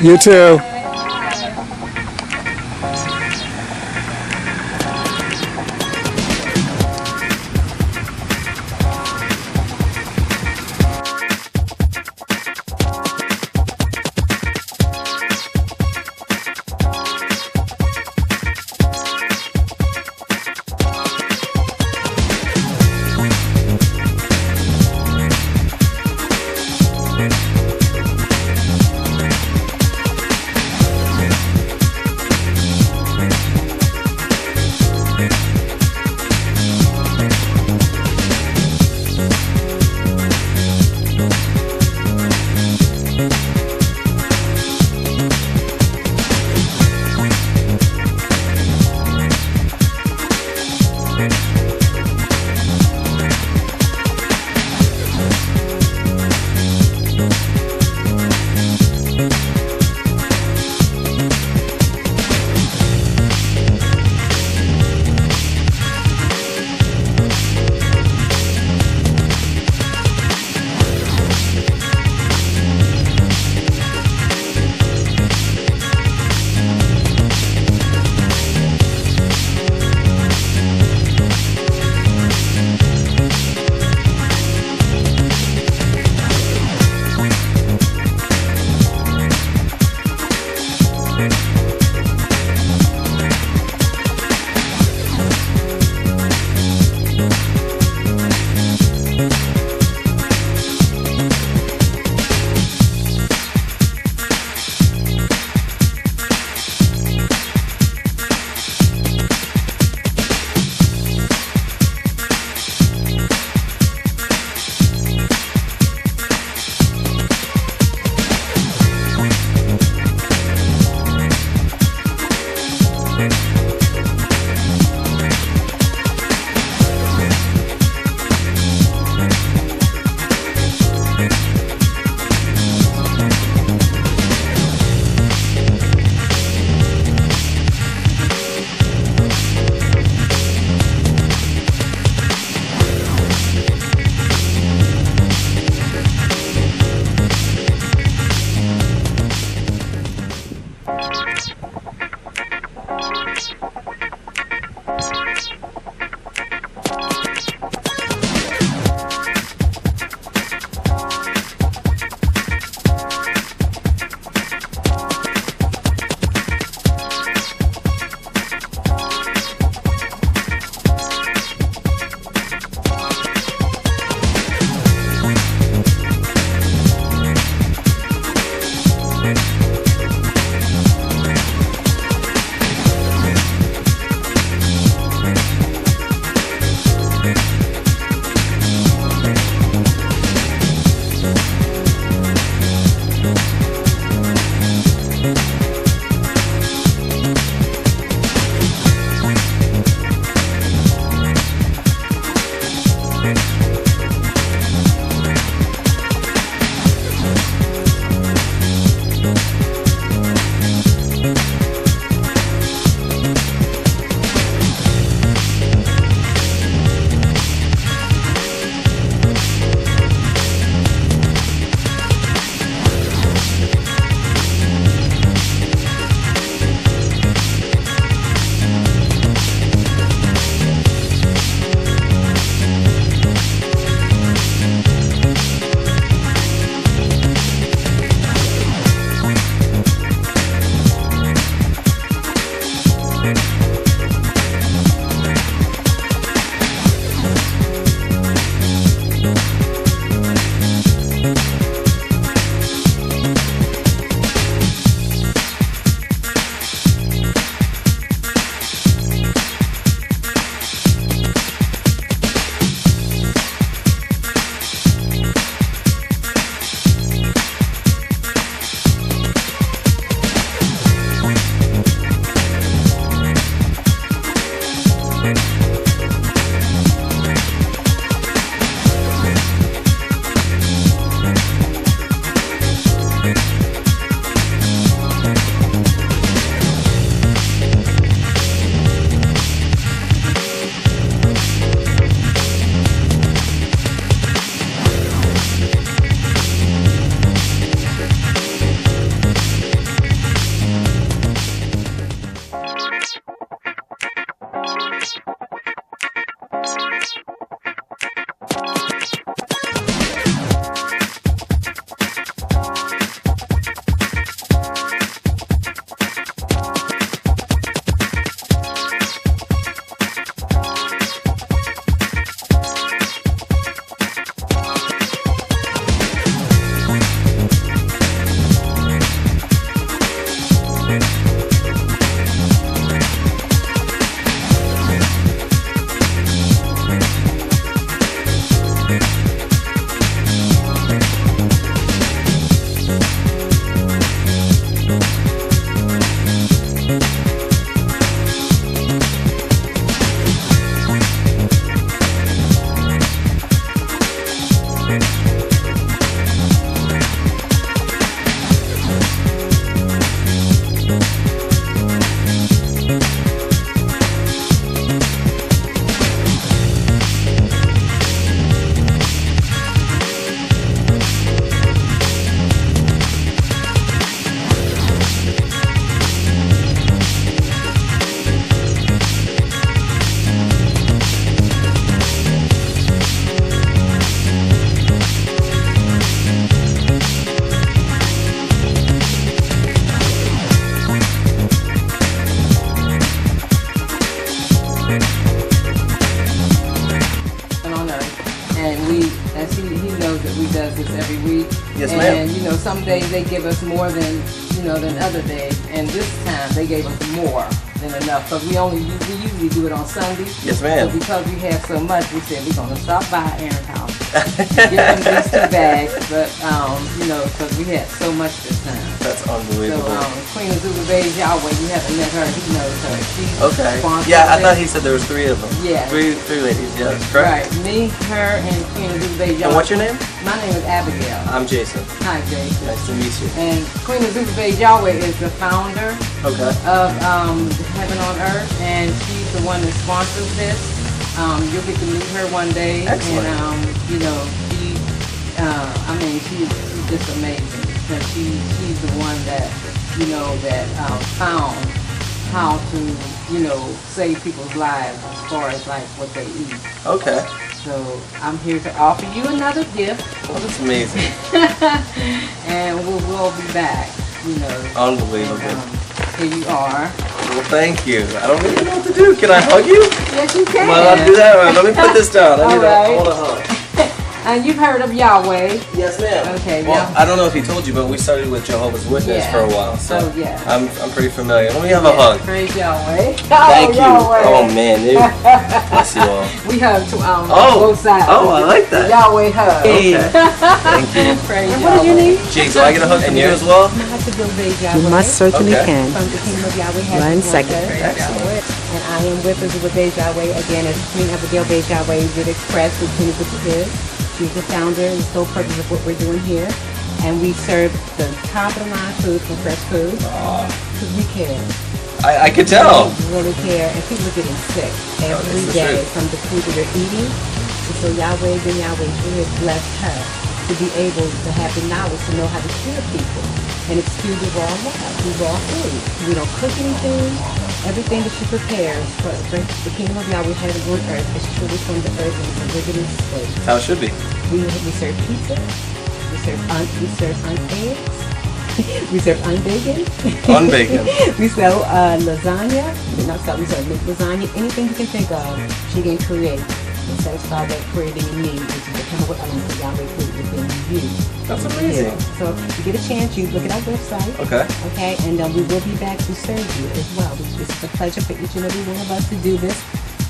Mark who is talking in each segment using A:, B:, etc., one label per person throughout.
A: You too. this every week.
B: Yes, ma'am.
A: And, you know, some days they give us more than, you know, than other days. And this time they gave us more than enough. Because we usually do it on Sunday.
B: Yes, ma'am.
A: So because we have so much, we said we're going to stop by Aaron's house. Give them these 2 bags. But, you know, because we had so much this time.
B: That's unbelievable.
A: So, Queen of Yahweh, you haven't met her. He knows her. She's
B: okay.
A: sponsored
B: Yeah, I
A: this.
B: thought he said there was 3 of them.
A: Yeah.
B: Three ladies. Yeah, that's correct.
A: Right. Me, her, and Queen of Yahweh.
B: And what's your name?
A: My name is Abigail.
B: I'm Jason.
A: Hi, Jason.
B: Nice to meet you.
A: And Queen of Yahweh is the founder
B: Okay.
A: of Heaven on Earth, and she's the one that sponsors this. You'll get to meet her one day.
B: Excellent.
A: And, you know, I mean, she's just amazing. Because she's the one that, you know, that found how to, you know, save people's lives as far as like what they eat.
B: Okay.
A: So I'm here to offer you another gift.
B: Well, that's amazing.
A: And we'll be back, you know.
B: Unbelievable.
A: Here you are.
B: Well, thank you. I don't really know what to do. Can I hug you?
A: Yes, you can.
B: Am I allowed to do that? All right, let me put this down. I want a hug.
A: And you've heard of Yahweh.
B: Yes, ma'am.
A: Okay.
B: Well, I don't know if he told you, but we started with Jehovah's Witness for a while, so
A: yeah.
B: I'm pretty familiar. Let me have a hug.
A: Praise Yahweh.
B: Thank you.
A: Yahweh.
B: Oh man, dude. Bless you all.
A: We hug to both sides.
B: Oh, I like that.
A: Yahweh hug.
B: Okay. Thank you.
A: Praise and what did you need?
B: Jake, so I get a hug from you as well?
C: You must certainly can.
A: From the Kingdom of Yahweh Heaven.
C: 1 second.
B: Excellent.
A: And I am with Elizabeth Yahweh again, as Queen Abigail Yahweh did express with Queen Elizabeth. She's the founder and sole purpose of what we're doing here. And we serve the top of the line food from fresh food. Because we care.
B: I could tell.
A: We really care. And people are getting sick every day from the food that they're eating. And so Yahweh Ben Yahweh really has blessed her to be able to have the knowledge to know how to cure people. And excuse the raw food. We don't cook anything. Everything that she prepares for the Kingdom of Yahweh Heaven on earth is truly from the earth and is originally sweet.
B: How it should be.
A: We serve pizza. We serve eggs. We serve unbacon.
B: Unbacon.
A: We sell lasagna. We sell lasagna. Anything you can think of, she can create and satisfy that creating in me, which is the chemical element of Yahweh food within you.
B: That's amazing.
A: So if you get a chance, you look at our website.
B: Okay.
A: Okay, and we will be back to serve you as well. It's a pleasure for each and every one of us to do this.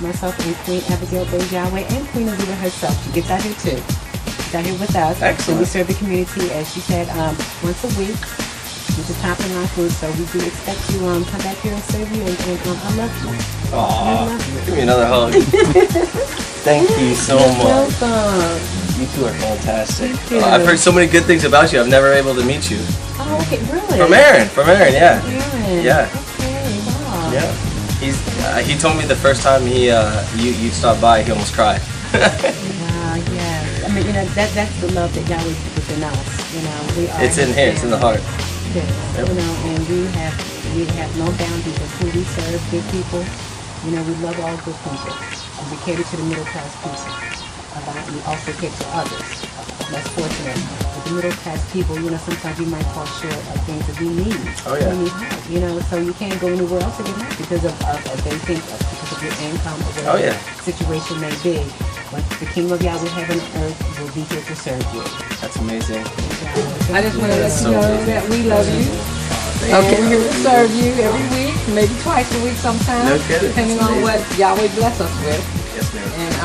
A: Myself and Queen Abigail Yahweh and Queen Aviva herself. She gets out here too. She's out here with us.
B: Excellent.
A: And we serve the community, as she said, once a week. With the top of my food, so we do expect you come back here and serve you, and I love you.
B: Aww, give me another hug. Thank you so much.
A: Welcome.
B: You two are fantastic.
A: Thank you.
B: I've heard so many good things about you. I've never able to meet you.
A: Oh, okay, really?
B: From Aaron, yeah.
A: Aaron.
B: Yeah.
A: Okay, wow.
B: Yeah. He told me the first time you stopped by, he almost cried.
A: Wow, yes. I mean, you know, that's the love that Yahweh puts within us. You know, we are.
B: It's in here. It's in the heart.
A: Yes.
B: Yep.
A: You know, and we have no boundaries of who we serve. Good people. You know, we love all good people. And we cater to the middle class people. We also cater to others less fortunate. With the middle class people, you know, sometimes we might fall short of things that we need.
B: Oh yeah.
A: We need help, you know, so you can't go anywhere else to get help because of they think because of your income or whatever situation may be. But the Kingdom of Yahweh Heaven and Earth will be here to serve you.
B: That's amazing.
A: I just want to let you know that we love you.
B: Okay.
A: We're here to serve you every week, maybe twice a week sometimes,
B: No kidding.
A: depending on what Yahweh bless us with.
B: Yes, ma'am.
A: And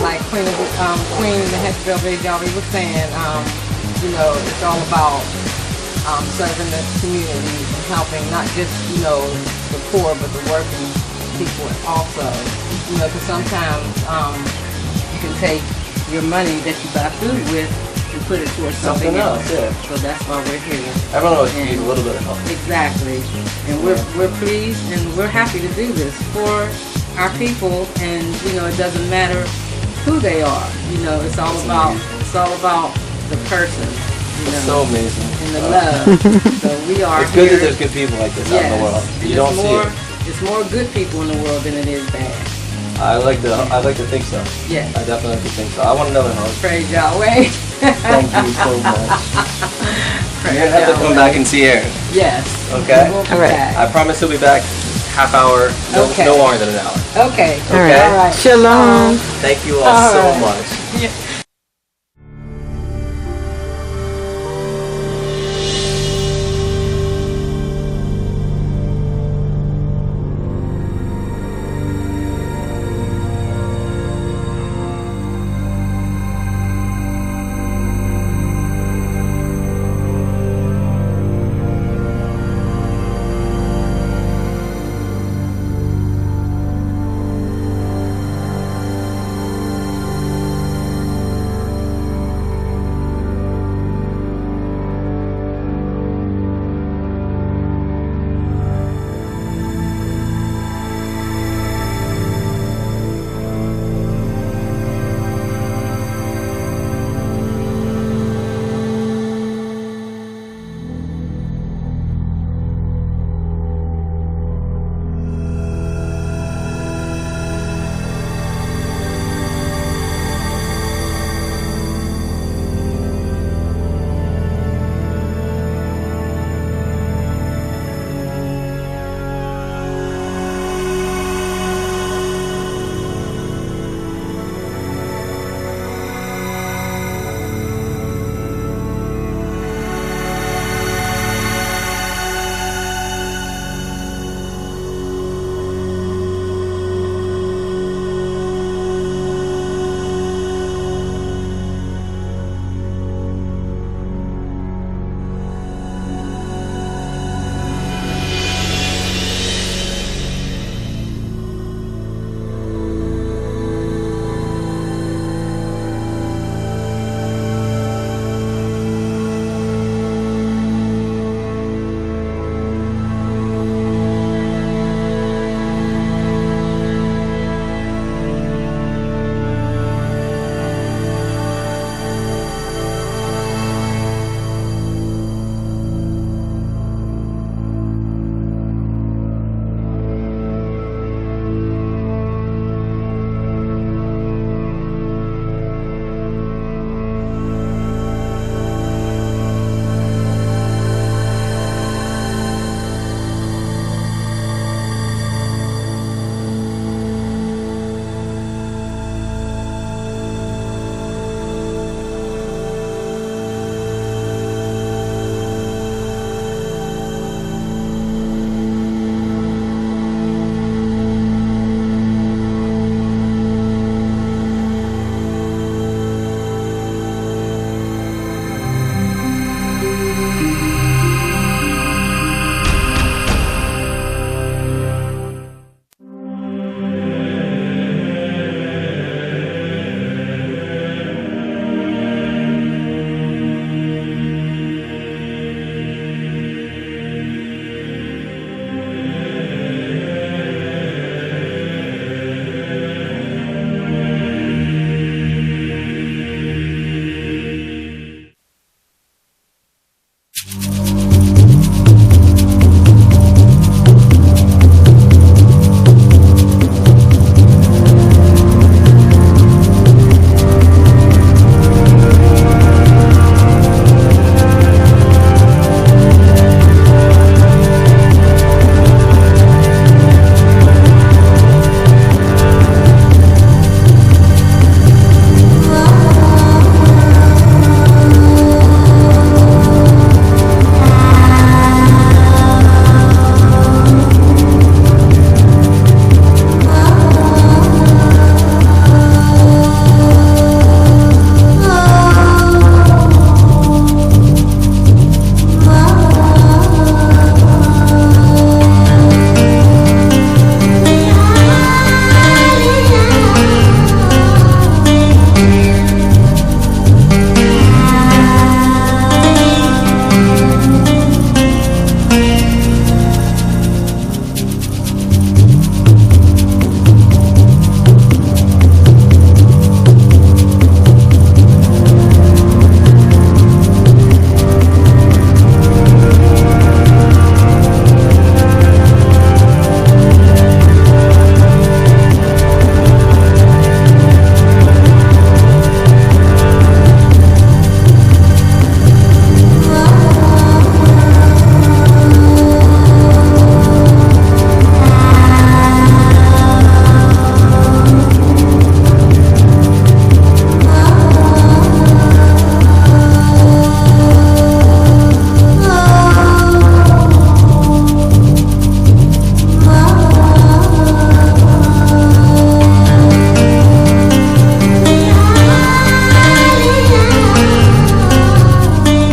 A: like Queen the head of Yahweh was saying, you know, it's all about serving the community and helping not just, you know, the poor, but the working people also. You know, because sometimes you can take your money that you buy food with and put it towards something else.
B: Yeah.
A: So that's why we're here.
B: Everyone always needs a little bit of help.
A: Exactly. And we're pleased and we're happy to do this for our people, and you know, it doesn't matter who they are. You know, it's all about the person. You know,
B: so amazing.
A: And the love. So we are
B: It's good
A: here.
B: that there's good people like this out in the world.
A: And
B: You don't see it.
A: It's more good people in the world than it is bad.
B: I like to think so.
A: Yes.
B: I definitely like to think so. I want another hug.
A: Praise Yahweh.
B: Thank you so much.
A: Praise
B: You're gonna have to come back and see Aaron.
A: Yes.
B: Okay.
A: We'll be
C: All right.
A: back.
B: I promise he'll be back half hour, no longer than an hour.
A: Okay.
B: Okay.
A: All right.
C: Shalom.
B: Thank you all so
A: right.
B: much.
A: Yeah.